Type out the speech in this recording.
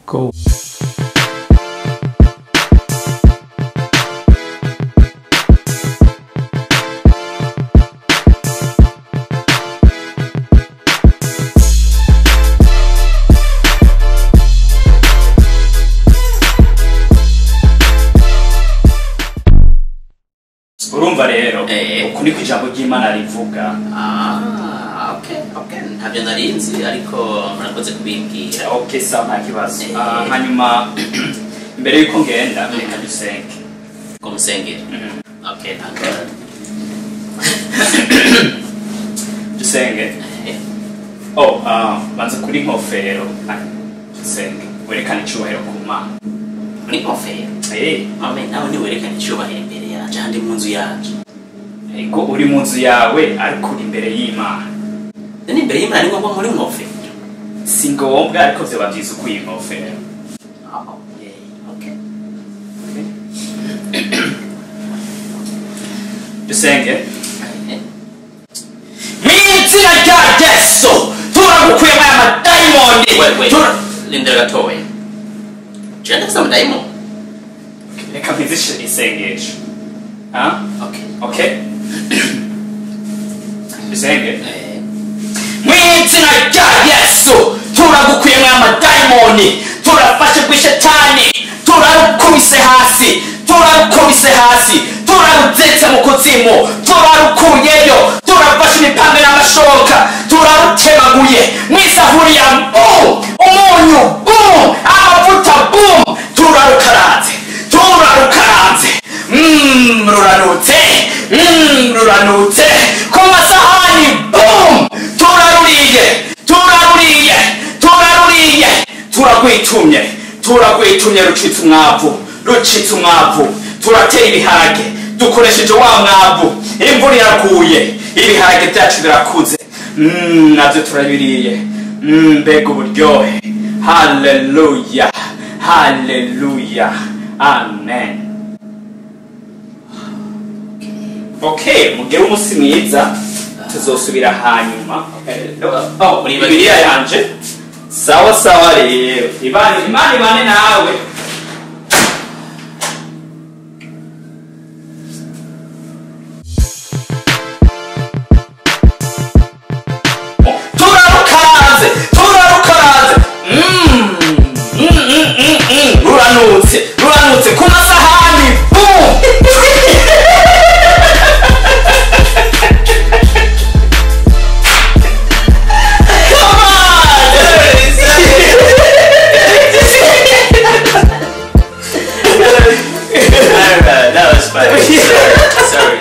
Go. urumva rero uku niko ijambo ry'Imana rivuga. Okay, ntabyo narinzi ariko murakoze kubimbwira. Okay, sawa, nta kibazo. Hanyuma mbere yuko ngenda reka dusenge. Ko musengera. Okay, ntakora. Dusenge. Banza kuri nkofero. Dusenge. Werekana icyubahiro ku Mana. Ni nkofero. Amen. Nawe ni werekana icyubahiro imbere yacu handi mu nzu yacu. Ego uri mu nzu yawe ariko uri imbere y'Imana. Ni imbere y'Imana ni ngombwa muri nkofero. Si ngombwa ariko vyoba vyiza uko iyi nkofero. Okay. Dusenge. Mw'izina rya Yesu turagukuye mu madayimoni. Lindira gatoya. Jenda kusa madayimoni. Reka mpizishe isengesho. Okay. Dusenge. Mw'izina rya Yesu turagukuye mu madayimoni, turafashe kw'ishetani, turarukubise hasi, turaruzetse mu kuzimu, turarukuyeyo, turafashe imipanga n'amashoka, turarutemaguye mw'isafuriya, umunyu, amavuta, turarukaranze. Ruranutse ku masahani, turagwitumye rucitse umwavu, turatera ibiharage dukoresheje wa mwavu, imvura iraguye, ibiharage byacu birakuze, nabyo turabiriye, mbega uburyohe. Haleluya, amen. Okay, mugire umunsi mwiza, tuzosubira hanyuma. Bibiliya yanje. Sawa rero. Imana ibane nawe. Turarukaranze. Ruranutse ku masahani. That was funny. Sorry.